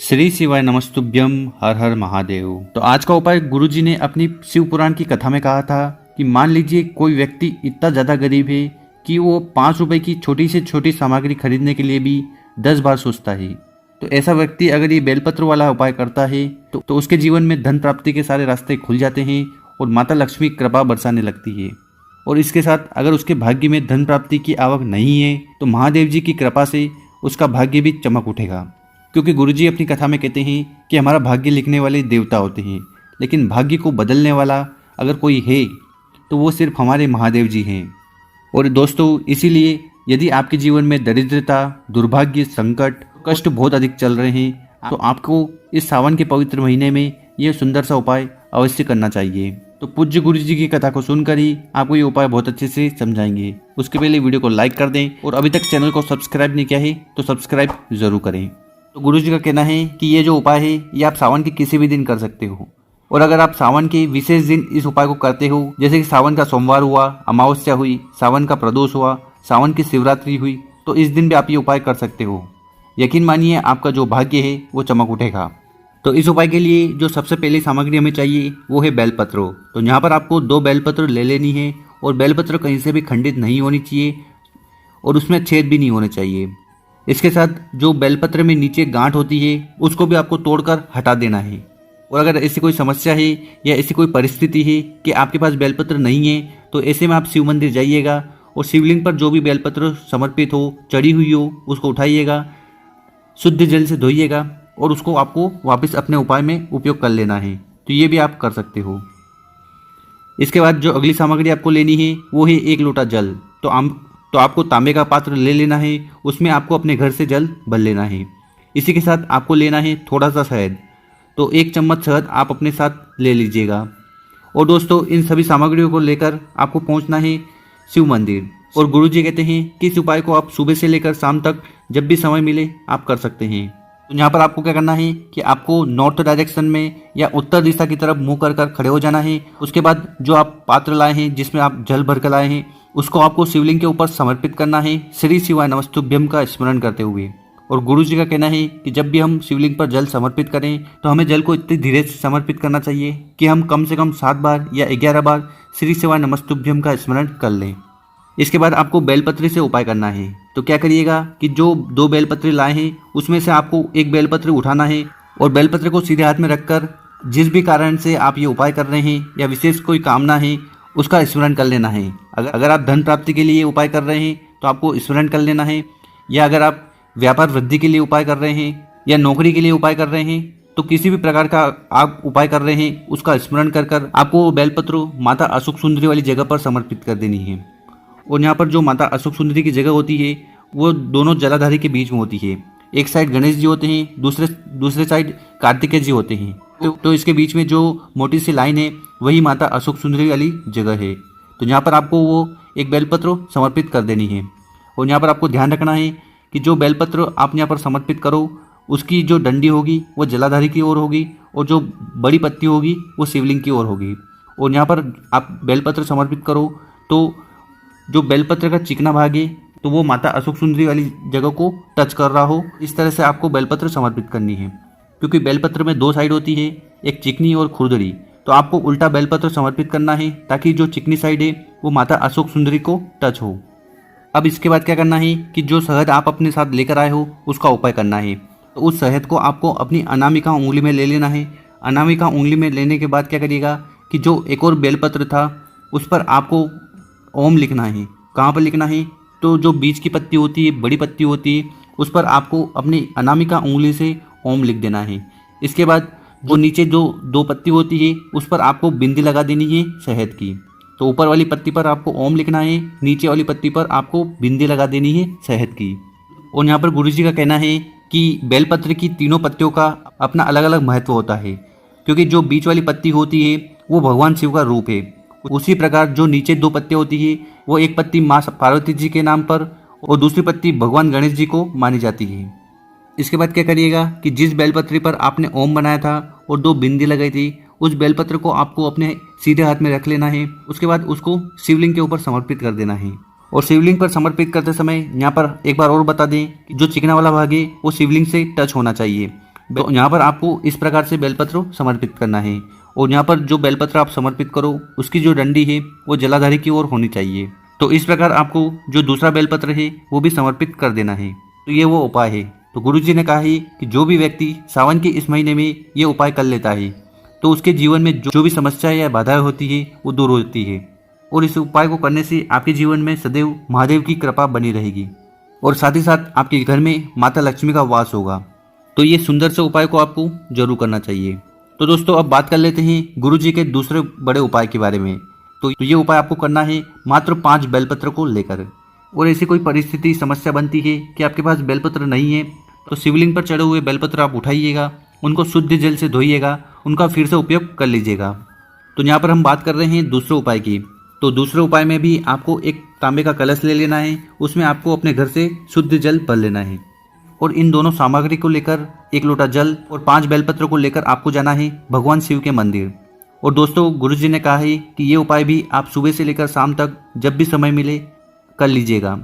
श्री शिवाय नमस्तुभ्यम हर हर महादेव। तो आज का उपाय गुरुजी ने अपनी शिव पुराण की कथा में कहा था कि मान लीजिए कोई व्यक्ति इतना ज़्यादा गरीब है कि वो 5 रुपए की छोटी से छोटी सामग्री खरीदने के लिए भी 10 बार सोचता है। तो ऐसा व्यक्ति अगर ये बेलपत्र वाला उपाय करता है तो उसके जीवन में धन प्राप्ति के सारे रास्ते खुल जाते हैं और माता लक्ष्मी कृपा बरसाने लगती है। और इसके साथ अगर उसके भाग्य में धन प्राप्ति की आवक नहीं है तो महादेव जी की कृपा से उसका भाग्य भी चमक उठेगा। क्योंकि गुरुजी अपनी कथा में कहते हैं कि हमारा भाग्य लिखने वाले देवता होते हैं, लेकिन भाग्य को बदलने वाला अगर कोई है तो वो सिर्फ हमारे महादेव जी हैं। और दोस्तों, इसीलिए यदि आपके जीवन में दरिद्रता, दुर्भाग्य, संकट, कष्ट बहुत अधिक चल रहे हैं तो आपको इस सावन के पवित्र महीने में यह सुंदर सा उपाय अवश्य करना चाहिए। तो पूज्य गुरुजी की कथा को सुनकर ही आपको ये उपाय बहुत अच्छे से समझाएंगे। उसके पहले वीडियो को लाइक कर दें और अभी तक चैनल को सब्सक्राइब नहीं किया है तो सब्सक्राइब जरूर करें। तो गुरुजी का कहना है कि ये जो उपाय है ये आप सावन के किसी भी दिन कर सकते हो। और अगर आप सावन के विशेष दिन इस उपाय को करते हो, जैसे कि सावन का सोमवार हुआ, अमावस्या हुई, सावन का प्रदोष हुआ, सावन की शिवरात्रि हुई, तो इस दिन भी आप ये उपाय कर सकते हो। यकीन मानिए आपका जो भाग्य है वो चमक उठेगा। तो इस उपाय के लिए जो सबसे पहली सामग्री हमें चाहिए वो है बेलपत्र। तो यहाँ पर आपको 2 बेलपत्र ले लेनी है और बेलपत्र कहीं से भी खंडित नहीं होनी चाहिए और उसमें छेद भी नहीं होने चाहिए। इसके साथ जो बेलपत्र में नीचे गांठ होती है उसको भी आपको तोड़कर हटा देना है। और अगर ऐसी कोई समस्या है या ऐसी कोई परिस्थिति है कि आपके पास बेलपत्र नहीं है तो ऐसे में आप शिव मंदिर जाइएगा और शिवलिंग पर जो भी बेलपत्र समर्पित हो, चढ़ी हुई हो, उसको उठाइएगा, शुद्ध जल से धोइएगा और उसको आपको वापस अपने उपाय में उपयोग कर लेना है। तो ये भी आप कर सकते हो। इसके बाद जो अगली सामग्री आपको लेनी है वो है 1 लोटा जल। तो आपको तांबे का पात्र ले लेना है, उसमें आपको अपने घर से जल भर लेना है। इसी के साथ आपको लेना है थोड़ा सा शहद। तो 1 चम्मच शहद आप अपने साथ ले लीजिएगा। और दोस्तों, इन सभी सामग्रियों को लेकर आपको पहुंचना है शिव मंदिर। और गुरुजी कहते हैं कि इस उपाय को आप सुबह से लेकर शाम तक जब भी समय मिले आप कर सकते हैं। तो यहाँ पर आपको क्या करना है कि आपको नॉर्थ डायरेक्शन में या उत्तर दिशा की तरफ मुंह कर खड़े हो जाना है। उसके बाद जो आप पात्र लाए हैं जिसमें आप जल भर कर लाए हैं उसको आपको शिवलिंग के ऊपर समर्पित करना है, श्री शिवाय नमस्तुभ्यम का स्मरण करते हुए। और गुरुजी का कहना है कि जब भी हम शिवलिंग पर जल समर्पित करें तो हमें जल को इतनी धीरे से समर्पित करना चाहिए कि हम कम से कम 7 बार या 11 बार श्री शिवाय नमस्तुभ्यम का स्मरण कर लें। इसके बाद आपको बेलपत्र से उपाय करना है। तो क्या करिएगा कि जो 2 बेलपत्र लाए हैं उसमें से आपको 1 बेलपत्र उठाना है और बेलपत्र को सीधे हाथ में रखकर जिस भी कारण से आप ये उपाय कर रहे हैं या विशेष कोई कामना है उसका स्मरण कर लेना है। अगर आप धन प्राप्ति के लिए उपाय कर रहे हैं तो आपको स्मरण कर लेना है, या अगर आप व्यापार वृद्धि के लिए उपाय कर रहे हैं या नौकरी के लिए उपाय कर रहे हैं तो किसी भी प्रकार का आप उपाय कर रहे हैं उसका स्मरण कर आपको बेलपत्र माता अशोक सुंदरी वाली जगह पर समर्पित कर देनी है। और यहाँ पर जो माता अशोक सुंदरी की जगह होती है वो दोनों जलाधारी के बीच में होती है। एक साइड गणेश जी होते हैं, दूसरे साइड कार्तिकेय जी होते हैं। तो इसके बीच में जो मोटी सी लाइन है वही माता अशोक सुंदरी वाली जगह है। तो यहाँ पर आपको वो 1 बेलपत्र समर्पित कर देनी है। और यहाँ पर आपको ध्यान रखना है कि जो बेलपत्र आप यहाँ पर समर्पित करो उसकी जो डंडी होगी वो जलाधारी की ओर होगी और जो बड़ी पत्ती होगी वो शिवलिंग की ओर होगी। और यहाँ पर आप बेलपत्र समर्पित करो तो जो बेलपत्र का चिकना भाग है तो वो माता अशोक सुंदरी वाली जगह को टच कर रहा हो, इस तरह से आपको बेलपत्र समर्पित करनी है। क्योंकि बेलपत्र में 2 साइड होती है, एक चिकनी और खुरदरी। तो आपको उल्टा बेलपत्र समर्पित करना है ताकि जो चिकनी साइड है वो माता अशोक सुंदरी को टच हो। अब इसके बाद क्या करना है कि जो शहद आप अपने साथ लेकर आए हो उसका उपाय करना है। तो उस शहद को आपको अपनी अनामिका उंगली में ले लेना है। अनामिका उंगली में लेने के बाद क्या करिएगा कि जो एक और बेलपत्र था उस पर आपको ओम लिखना है। कहाँ पर लिखना है? तो जो बीच की पत्ती होती है, बड़ी पत्ती होती है, उस पर आपको अपनी अनामिका उंगली से ओम लिख देना है। इसके बाद जो नीचे जो 2 पत्ती होती है उस पर आपको बिंदी लगा देनी है शहद की। तो ऊपर वाली पत्ती पर आपको ओम लिखना है, नीचे वाली पत्ती पर आपको बिंदी लगा देनी है शहद की। और यहाँ पर गुरुजी का कहना है कि बेलपत्र की तीनों पत्तियों का अपना अलग अलग महत्व होता है। क्योंकि जो बीच वाली पत्ती होती है वो भगवान शिव का रूप है। उसी प्रकार जो नीचे 2 पत्तियां होती है वो एक पत्ती माँ पार्वती जी के नाम पर और दूसरी पत्ती भगवान गणेश जी को मानी जाती है। इसके बाद क्या करिएगा कि जिस बेलपत्री पर आपने ओम बनाया था और 2 बिंदी लगाई थी उस बेलपत्र को आपको अपने सीधे हाथ में रख लेना है। उसके बाद उसको शिवलिंग के ऊपर समर्पित कर देना है। और शिवलिंग पर समर्पित करते समय यहाँ पर एक बार और बता दें कि जो चिकना वाला भाग है वो शिवलिंग से टच होना चाहिए। तो यहाँ पर आपको इस प्रकार से बेलपत्र समर्पित करना है। और यहाँ पर जो बेलपत्र आप समर्पित करो उसकी जो डंडी है वो जलाधारी की ओर होनी चाहिए। तो इस प्रकार आपको जो दूसरा बेलपत्र है वो भी समर्पित कर देना है। तो ये वो उपाय है। तो गुरुजी ने कहा है कि जो भी व्यक्ति सावन के इस महीने में ये उपाय कर लेता है तो उसके जीवन में जो भी समस्याएं या बाधाएं होती है वो दूर होती है। और इस उपाय को करने से आपके जीवन में सदैव महादेव की कृपा बनी रहेगी और साथ ही साथ आपके घर में माता लक्ष्मी का वास होगा। तो ये सुंदर से उपाय को आपको जरूर करना चाहिए। तो दोस्तों अब बात कर लेते हैं गुरुजी के दूसरे बड़े उपाय के बारे में। तो ये उपाय आपको करना है मात्र 5 बेलपत्र को लेकर। और ऐसी कोई परिस्थिति समस्या बनती है कि आपके पास बेलपत्र नहीं है तो शिवलिंग पर चढ़े हुए बेलपत्र आप उठाइएगा, उनको शुद्ध जल से धोइएगा, उनका फिर से उपयोग कर लीजिएगा। तो यहाँ पर हम बात कर रहे हैं दूसरे उपाय की। तो दूसरे उपाय में भी आपको एक तांबे का कलश ले लेना है, उसमें आपको अपने घर से शुद्ध जल भर लेना है और इन दोनों सामग्री को लेकर 1 लोटा जल और 5 बेलपत्र को लेकर आपको जाना है भगवान शिव के मंदिर। और दोस्तों गुरुजी ने कहा है कि ये उपाय भी आप सुबह से लेकर शाम तक जब भी समय मिले कर लीजिएगा।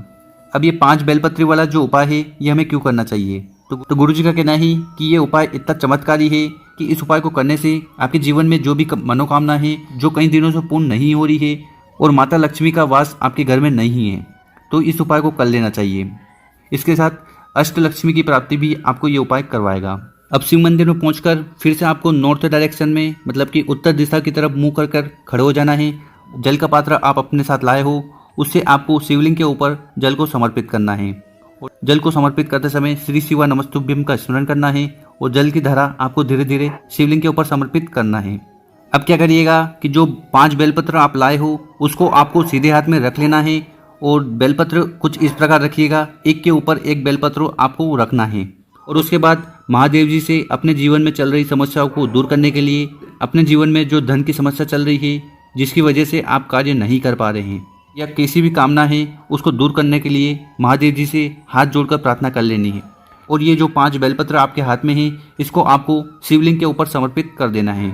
अब ये 5 बेलपत्री वाला जो उपाय है ये हमें क्यों करना चाहिए? तो गुरुजी का कहना है कि ये उपाय इतना चमत्कारी है कि इस उपाय को करने से आपके जीवन में जो भी मनोकामना है जो कई दिनों से पूर्ण नहीं हो रही है और माता लक्ष्मी का वास आपके घर में नहीं है तो इस उपाय को कर लेना चाहिए। इसके साथ अष्टलक्ष्मी की प्राप्ति भी आपको ये उपाय करवाएगा। अब शिव मंदिर में पहुंचकर फिर से आपको नॉर्थ डायरेक्शन में मतलब कि उत्तर दिशा की तरफ मुंह कर खड़े हो जाना है। जल का पात्र आप अपने साथ लाए हो उससे आपको शिवलिंग के ऊपर जल को समर्पित करना है। और जल को समर्पित करते समय श्री शिवा नमस्तुभ्यम का स्मरण करना है और जल की धारा आपको धीरे धीरे शिवलिंग के ऊपर समर्पित करना है। अब क्या करिएगा कि जो 5 बेलपत्र आप लाए हो उसको आपको सीधे हाथ में रख लेना है और बेलपत्र कुछ इस प्रकार रखिएगा, एक के ऊपर एक बेलपत्र आपको रखना है। और उसके बाद महादेव जी से अपने जीवन में चल रही समस्याओं को दूर करने के लिए, अपने जीवन में जो धन की समस्या चल रही है जिसकी वजह से आप कार्य नहीं कर पा रहे हैं या किसी भी कामना है उसको दूर करने के लिए महादेव जी से हाथ जोड़कर प्रार्थना कर लेनी है। और ये जो 5 बेलपत्र आपके हाथ में है इसको आपको शिवलिंग के ऊपर समर्पित कर देना है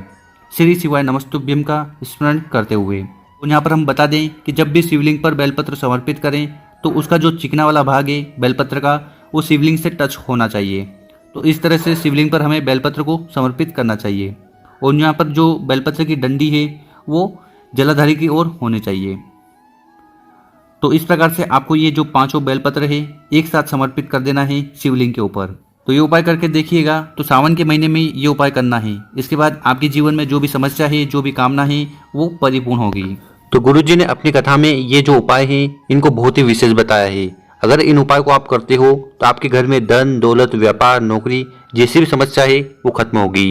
श्री शिवाय नमस्तुभ्यम का स्मरण करते हुए। और यहाँ पर हम बता दें कि जब भी शिवलिंग पर बेलपत्र समर्पित करें तो उसका जो चिकना वाला भाग है बेलपत्र का वो शिवलिंग से टच होना चाहिए। तो इस तरह से शिवलिंग पर हमें बेलपत्र को समर्पित करना चाहिए। और यहाँ पर जो बेलपत्र की डंडी है वो जलाधारी की ओर होनी चाहिए। तो इस प्रकार से आपको ये जो 5 बेलपत्र है एक साथ समर्पित कर देना है शिवलिंग के ऊपर। तो ये उपाय करके देखिएगा। तो सावन के महीने में ये उपाय करना है। इसके बाद आपके जीवन में जो भी समस्या है जो भी कामना है वो परिपूर्ण होगी। तो गुरुजी ने अपनी कथा में ये जो उपाय है इनको बहुत ही विशेष बताया है। अगर इन उपाय को आप करते हो तो आपके घर में धन दौलत व्यापार नौकरी जैसी भी समस्या है वो खत्म होगी।